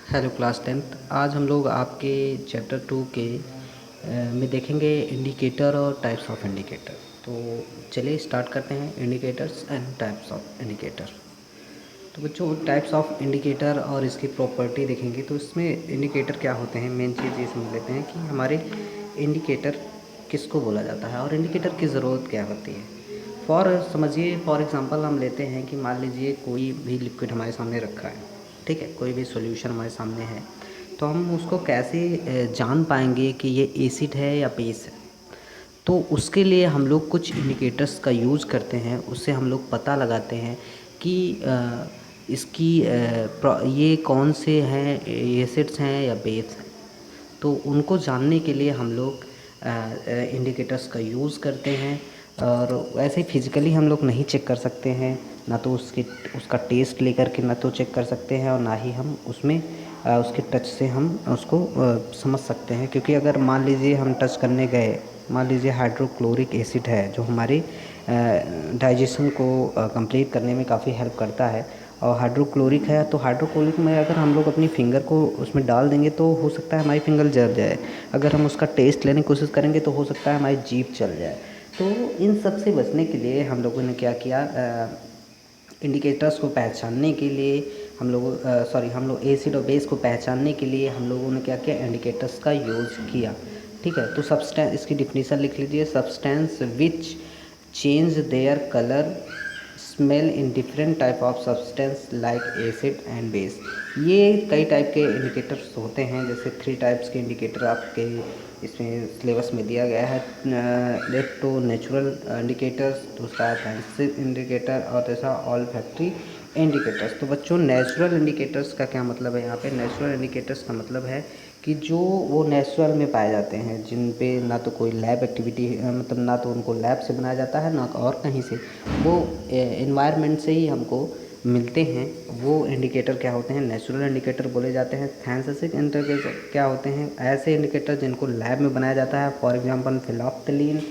Hello class tenth. आज हम लोग आपके चैप्टर 2 के में देखेंगे इंडिकेटर और टाइप्स ऑफ इंडिकेटर। तो चलिए स्टार्ट करते हैं indicators and types of indicator. तो बच्चों, टाइप्स ऑफ इंडिकेटर और इसकी प्रॉपर्टी देखेंगे तो इसमें इंडिकेटर क्या होते हैं, मेन चीज़ ये समझ लेते हैं कि हमारे इंडिकेटर किसको बोला जाता है और इंडिकेटर की ज़रूरत क्या होती है। समझिए फॉर एग्ज़ाम्पल हम लेते हैं कि मान लीजिए कोई भी लिक्विड हमारे सामने रखा है, ठीक है, कोई भी सॉल्यूशन हमारे सामने है, तो हम उसको कैसे जान पाएंगे कि ये एसिड है या बेस है। तो उसके लिए हम लोग कुछ इंडिकेटर्स का यूज़ करते हैं, उससे हम लोग पता लगाते हैं कि इसकी ये कौन से हैं, एसिड्स हैं या बेस हैं। तो उनको जानने के लिए हम लोग इंडिकेटर्स का यूज़ करते हैं। और वैसे ही फिज़िकली हम लोग नहीं चेक कर सकते हैं, ना तो उसका टेस्ट लेकर के ना तो चेक कर सकते हैं और ना ही हम उसमें उसके टच से हम उसको समझ सकते हैं। क्योंकि अगर मान लीजिए हम टच करने गए, मान लीजिए हाइड्रोक्लोरिक एसिड है जो हमारे डाइजेशन को कंप्लीट करने में काफ़ी हेल्प करता है, और हाइड्रोक्लोरिक है, तो हाइड्रोक्लोरिक में अगर हम लोग अपनी फिंगर को उसमें डाल देंगे तो हो सकता है हमारी फिंगर जल जाए। अगर हम उसका टेस्ट लेने की कोशिश करेंगे तो हो सकता है हमारी जीभ चल जाए। तो इन सब से बचने के लिए हम लोगों ने क्या किया, इंडिकेटर्स को पहचानने के लिए हम लोग एसिड और बेस को पहचानने के लिए हम लोगों ने क्या किया, इंडिकेटर्स का यूज़ किया। ठीक है, तो सब्सटेंस, इसकी डिफिनीसन लिख लीजिए, substance which change their colour smell in different type of substance like acid and base. ये कई टाइप के इंडिकेटर्स होते हैं, जैसे 3 टाइप्स के इंडिकेटर आपके इसमें सिलेबस में दिया गया है। एक तो नेचुरल इंडिकेटर्स, दूसरा साइंटिफिक इंडिकेटर और तीसरा ऑल फैक्ट्री इंडिकेटर्स। तो बच्चों, नेचुरल इंडिकेटर्स का क्या मतलब है? यहाँ पे नेचुरल इंडिकेटर्स का मतलब है कि जो वो नेचुरल में पाए जाते हैं, जिन पे ना तो कोई लैब एक्टिविटी मतलब ना तो उनको लैब से बनाया जाता है ना और कहीं से, वो एनवायरनमेंट से ही हमको मिलते हैं। वो इंडिकेटर क्या होते हैं? नेचुरल इंडिकेटर बोले जाते हैं। साइंटिफिक इंडिकेटर क्या होते हैं? ऐसे इंडिकेटर जिनको लैब में बनाया जाता है, फॉर एग्जांपल फिनोल्फ्थालीन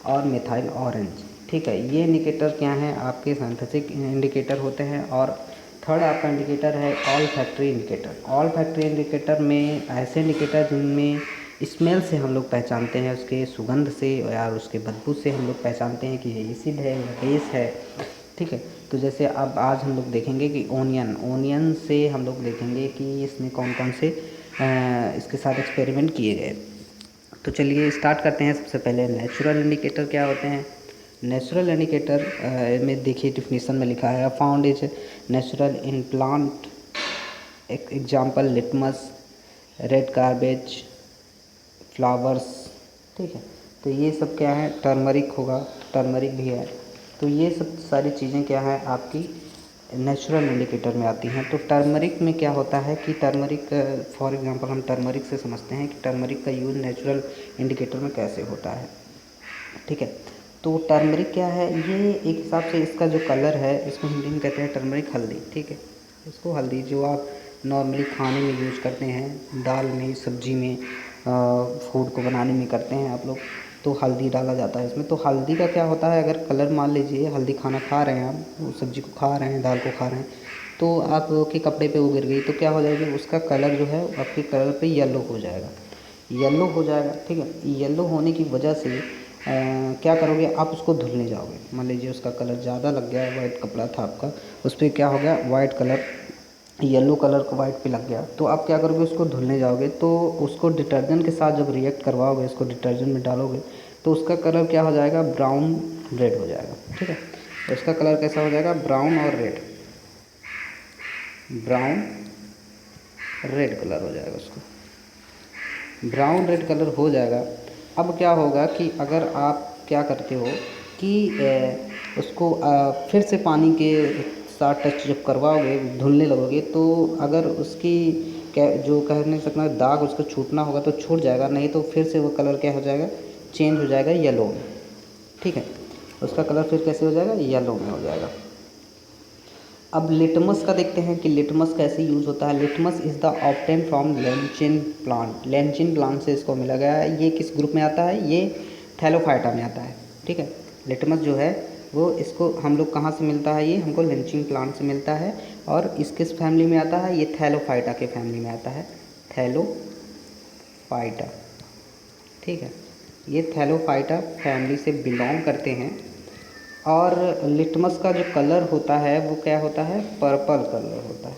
और मिथाइल ऑरेंज। ठीक है, ये इंडिकेटर क्या हैं? आपके साइंटिफिक इंडिकेटर होते हैं। और थर्ड आपका इंडिकेटर है all factory indicator. All factory indicator में ऐसे इंडिकेटर जिनमें स्मेल से हम लोग पहचानते हैं, उसके सुगंध से या उसके बदबू से हम लोग पहचानते हैं कि ये एसिड है या बेस है। ठीक है, तो जैसे अब आज हम लोग देखेंगे कि ओनियन से हम लोग देखेंगे कि इसमें कौन कौन से इसके साथ एक्सपेरिमेंट किए गए। तो चलिए स्टार्ट करते हैं। सबसे पहले नेचुरल इंडिकेटर क्या होते हैं? नेचुरल इंडिकेटर में देखिए डिफिनीसन में लिखा है, found is natural in plant, example litmus, red garbage, flowers. ठीक है, तो ये सब क्या है? टर्मरिक होगा, टर्मरिक भी है। तो ये सब सारी चीज़ें क्या है आपकी नेचुरल इंडिकेटर में आती हैं। तो टर्मरिक में क्या होता है कि टर्मरिक, फॉर एग्जांपल हम टर्मरिक से समझते हैं कि टर्मरिक का यूज़ नेचुरल इंडिकेटर में कैसे होता है। ठीक है, तो टर्मरिक क्या है? ये एक हिसाब से इसका जो कलर है, इसको हिंदी में कहते हैं टर्मरिक हल्दी। ठीक है, इसको हल्दी जो आप नॉर्मली खाने में यूज़ करते हैं, दाल में, सब्जी में, फूड को बनाने में करते हैं आप लोग, तो हल्दी डाला जाता है इसमें। तो हल्दी का क्या होता है, अगर कलर मान लीजिए हल्दी खाना खा रहे हैं आप, सब्जी को खा रहे हैं, दाल को खा रहे हैं, तो आपके कपड़े पे वो गिर गई तो क्या हो जाएगी? उसका कलर जो है आपके कलर पे येलो हो जाएगा, येलो हो जाएगा। ठीक है, येलो होने की वजह से क्या करोगे आप? उसको धुलने जाओगे, मान लीजिए उसका कलर ज़्यादा लग गया है, वाइट कपड़ा था आपका, उस पर क्या हो गया, वाइट कलर, येलो कलर को वाइट पे लग गया, तो आप क्या करोगे? उसको धुलने जाओगे तो उसको डिटर्जेंट के साथ जब रिएक्ट करवाओगे, इसको डिटर्जेंट में डालोगे, तो उसका कलर क्या हो जाएगा? ब्राउन रेड हो जाएगा। ठीक है, तो उसका कलर कैसा हो जाएगा? ब्राउन और रेड, ब्राउन रेड कलर हो जाएगा, उसको ब्राउन रेड कलर हो जाएगा। अब क्या होगा कि अगर आप क्या करते हो कि उसको फिर से पानी के साथ टच जब करवाओगे, धुलने लगोगे, तो अगर उसकी जो कह नहीं सकना दाग उसको छूटना होगा तो छूट जाएगा, नहीं तो फिर से वो कलर क्या हो जाएगा? चेंज हो जाएगा येलो में। ठीक है, उसका कलर फिर कैसे हो जाएगा? येलो में हो जाएगा। अब लिटमस का देखते हैं कि लिटमस कैसे यूज़ होता है। Litmus is the obtain from lichen plant. Lichen plant से इसको मिला गया है। ये किस ग्रुप में आता है? ये थैलोफाइटा में आता है। ठीक है, लिटमस जो है वो इसको हम लोग कहाँ से मिलता है, ये हमको लिंचिंग प्लांट से मिलता है। और इस किस फैमिली में आता है, ये थैलोफाइटा के फैमिली में आता है, थैलोफाइटा। ठीक है, ये थैलोफाइटा फैमिली से बिलोंग करते हैं। और लिटमस का जो कलर होता है वो क्या होता है, पर्पल कलर होता है।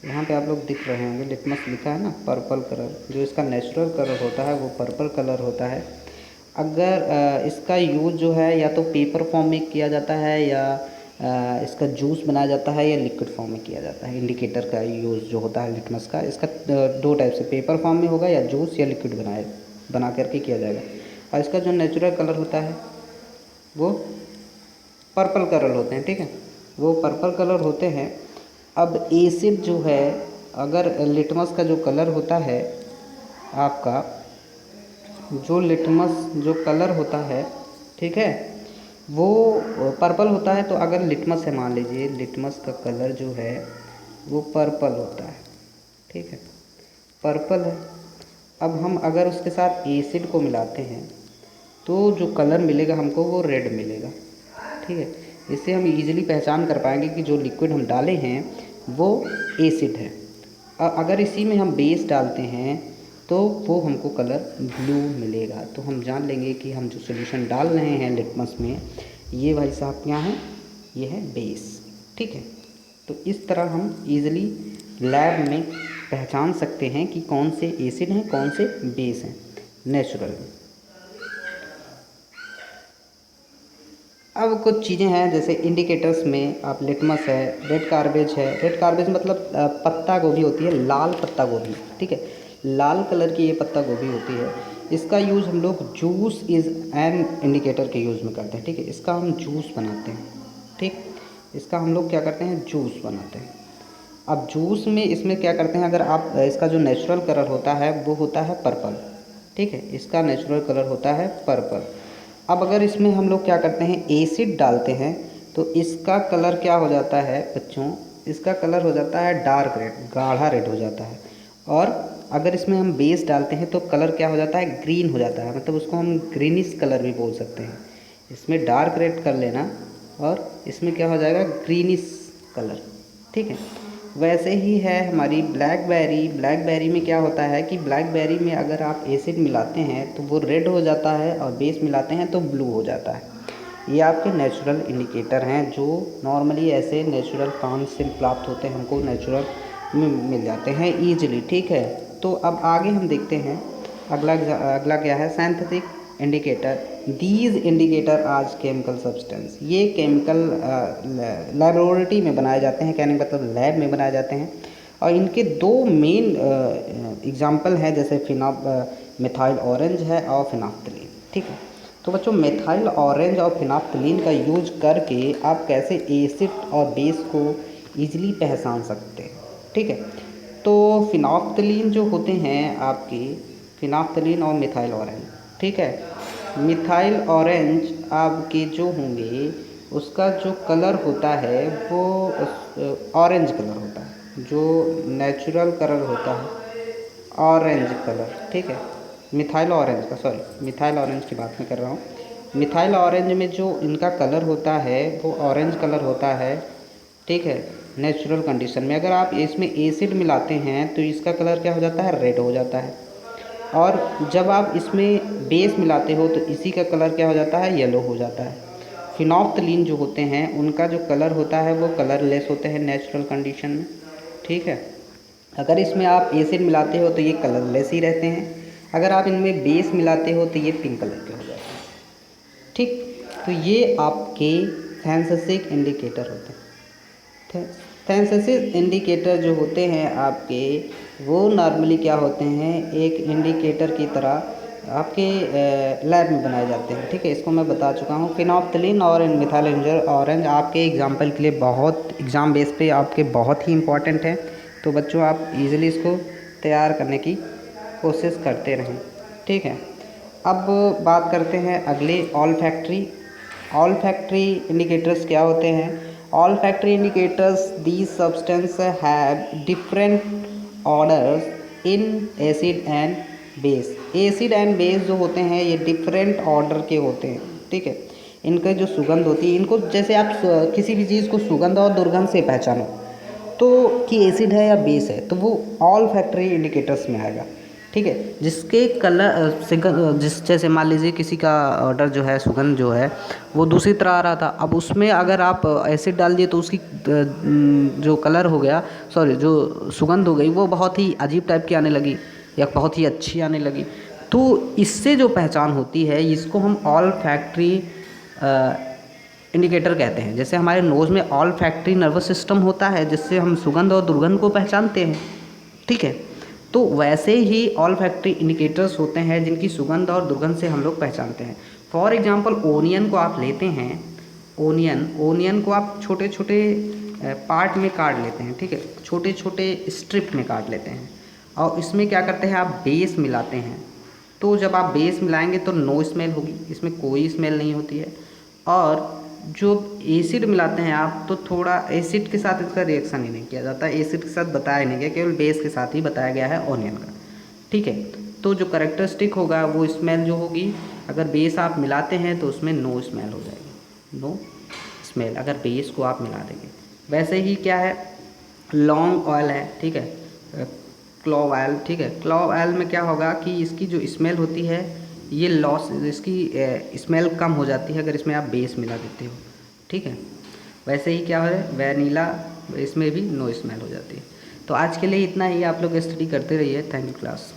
यहाँ पे आप लोग दिख रहे होंगे लिटमस लिखा है ना, पर्पल कलर। जो इसका नेचुरल कलर होता है वो पर्पल कलर होता है। अगर इसका यूज़ जो है या तो पेपर फॉर्म में किया जाता है, या इसका जूस बनाया जाता है, या लिक्विड फॉर्म में किया जाता है। इंडिकेटर का यूज़ जो होता है लिटमस का, इसका दो टाइप से, पेपर फॉर्म में होगा या जूस या लिक्विड बना करके किया जाएगा। और इसका जो नेचुरल कलर होता है वो पर्पल कलर होते हैं। ठीक है, वो पर्पल कलर होते हैं। अब एसिड जो है, अगर लिटमस का जो कलर होता है आपका, जो लिटमस जो कलर होता है, ठीक है, वो पर्पल होता है। तो अगर लिटमस है, मान लीजिए लिटमस का कलर जो है वो पर्पल होता है। ठीक है, पर्पल है। अब हम अगर उसके साथ एसिड को मिलाते हैं तो जो कलर मिलेगा हमको वो रेड मिलेगा। ठीक है, इससे हम इजीली पहचान कर पाएंगे कि जो लिक्विड हम डाले हैं वो एसिड है। अगर इसी में हम बेस डालते हैं तो वो हमको कलर ब्लू मिलेगा। तो हम जान लेंगे कि हम जो सॉल्यूशन डाल रहे हैं लिटमस में, ये भाई साहब क्या है, ये है बेस। ठीक है, तो इस तरह हम इजीली लैब में पहचान सकते हैं कि कौन से एसिड हैं, कौन से बेस हैं नेचुरल में। अब कुछ चीज़ें हैं जैसे इंडिकेटर्स में, आप लिटमस है, रेड कार्बेज है। रेड कार्बेज मतलब पत्ता गोभी होती है, लाल पत्ता गोभी। ठीक है, लाल कलर की ये पत्ता गोभी होती है। इसका यूज़ हम लोग जूस इज़ एन इंडिकेटर के यूज़ में करते हैं। ठीक है, इसका हम जूस बनाते हैं। ठीक, इसका हम लोग क्या करते हैं, जूस बनाते हैं। अब जूस में इसमें क्या करते हैं, अगर आप इसका जो नेचुरल कलर होता है वो होता है पर्पल। ठीक है, इसका नेचुरल कलर होता है पर्पल। अब अगर इसमें हम लोग क्या करते हैं, एसिड डालते हैं, तो इसका कलर क्या हो जाता है बच्चों, इसका कलर हो जाता है डार्क रेड, गाढ़ा रेड हो जाता है। और अगर इसमें हम बेस डालते हैं तो कलर क्या हो जाता है, ग्रीन हो जाता है। मतलब उसको हम ग्रीनिश कलर भी बोल सकते हैं। इसमें डार्क रेड कर लेना और इसमें क्या हो जाएगा, ग्रीनिश कलर। ठीक है, वैसे ही है हमारी ब्लैकबेरी। ब्लैकबेरी में क्या होता है कि ब्लैकबेरी में अगर आप एसिड मिलाते हैं तो वो रेड हो जाता है, और बेस मिलाते हैं तो ब्लू हो जाता है। ये आपके नेचुरल इंडिकेटर हैं जो नॉर्मली ऐसे नेचुरल प्लांट से प्राप्त होते हैं, हमको नेचुरल में मिल जाते हैं ईजिली। ठीक है, तो अब आगे हम देखते हैं अगला क्या है, सिंथेटिक इंडिकेटर। दीज इंडिकेटर आज केमिकल सब्सटेंस, ये केमिकल लेबोरेटरी में बनाए जाते हैं, कहने का मतलब लैब में बनाए जाते हैं। और इनके दो मेन एग्जाम्पल हैं, जैसे मिथाइल ऑरेंज है और फिनाफ्थलीन। ठीक है, तो बच्चों मिथाइल ऑरेंज और फिनाफ्थलीन का यूज करके आप कैसे एसिड और बेस को ईजिली पहचान सकते हैं। ठीक है, तो फिनाफ्थलीन जो होते हैं आपके, फिनाफ्थलीन और मिथाइल ऑरेंज। ठीक है, मिथाइल ऑरेंज आपके जो होंगे उसका जो कलर होता है वो ऑरेंज कलर होता है, जो नेचुरल कलर होता है ऑरेंज कलर। ठीक है, मिथाइल ऑरेंज का, सॉरी मिथाइल ऑरेंज की बात मैं कर रहा हूँ। मिथाइल ऑरेंज में जो इनका कलर होता है वो ऑरेंज कलर होता है। ठीक है, नेचुरल कंडीशन में अगर आप इसमें एसिड मिलाते हैं तो इसका कलर क्या हो जाता है, रेड हो जाता है। और जब आप इसमें बेस मिलाते हो तो इसी का कलर क्या हो जाता है, येलो हो जाता है। फिनोल्फ्थलीन जो होते हैं उनका जो कलर होता है वो कलरलेस होते हैं नेचुरल कंडीशन में। ठीक है, अगर इसमें आप एसिड मिलाते हो तो ये कलरलेस ही रहते हैं। अगर आप इनमें बेस मिलाते हो तो ये पिंक कलर के हो जाते हैं। ठीक, तो ये आपके सिंथेटिक इंडिकेटर होते हैं। सिंथेसिस इंडिकेटर जो होते हैं आपके, वो नॉर्मली क्या होते हैं, एक इंडिकेटर की तरह आपके लैब में बनाए जाते हैं। ठीक है, इसको मैं बता चुका हूँ। फिनोल्फ्थलीन और मिथाइल ऑरेंज आपके एग्जाम्पल के लिए बहुत एग्ज़ाम बेस पे आपके बहुत ही इंपॉर्टेंट है। तो बच्चों आप इजीली इसको तैयार करने की कोशिश करते रहें। ठीक है, अब बात करते हैं अगले ऑल्फैक्टरी। ऑल्फैक्टरी इंडिकेटर्स क्या होते हैं, olfactory indicators these substances have different orders in acid and base। acid and base जो होते हैं ये different order के होते हैं। ठीक है, इनका जो सुगंध होती है, इनको जैसे आप किसी भी चीज़ को सुगंध और दुर्गंध से पहचानो तो कि एसिड है या बेस है, तो वो ऑल फैक्ट्री इंडिकेटर्स में आएगा। ठीक है, जिसके कलर से जिस जैसे मान लीजिए किसी का ऑर्डर जो है, सुगंध जो है वो दूसरी तरह आ रहा था, अब उसमें अगर आप एसिड डाल दिए तो उसकी जो कलर हो गया, सॉरी जो सुगंध हो गई, वो बहुत ही अजीब टाइप की आने लगी या बहुत ही अच्छी आने लगी। तो इससे जो पहचान होती है, इसको हम ऑल फैक्ट्री इंडिकेटर कहते हैं। जैसे हमारे नोज़ में ऑल फैक्ट्री नर्वस सिस्टम होता है, जिससे हम सुगंध और दुर्गंध को पहचानते हैं। ठीक है, तो वैसे ही ऑल फैक्ट्री इंडिकेटर्स होते हैं जिनकी सुगंध और दुर्गंध से हम लोग पहचानते हैं। फॉर एग्जांपल ओनियन को आप लेते हैं, ओनियन को आप छोटे छोटे पार्ट में काट लेते हैं। ठीक है, छोटे छोटे स्ट्रिप में काट लेते हैं और इसमें क्या करते हैं, आप बेस मिलाते हैं। तो जब आप बेस मिलाएंगे तो नो स्मेल होगी, इसमें कोई स्मेल नहीं होती है। और जो एसिड मिलाते हैं आप, तो थोड़ा एसिड के साथ इसका रिएक्शन ही नहीं किया जाता, एसिड के साथ बताया नहीं गया, केवल बेस के साथ ही बताया गया है ओनियन का। ठीक है, तो जो करेक्टरिस्टिक होगा वो स्मेल जो होगी, अगर बेस आप मिलाते हैं तो उसमें नो स्मेल हो जाएगी, नो स्मेल, अगर बेस को आप मिला देंगे। वैसे ही क्या है, लॉन्ग ऑयल है, ठीक है, क्लोव ऑयल। ठीक है, क्लोव ऑयल में क्या होगा कि इसकी जो स्मेल होती है, ये लॉस, इसकी स्मेल कम हो जाती है अगर इसमें आप बेस मिला देते हो। ठीक है, वैसे ही क्या है, वैनिला, इसमें भी नो स्मेल हो जाती है। तो आज के लिए इतना ही, आप लोग स्टडी करते रहिए। Thank you class.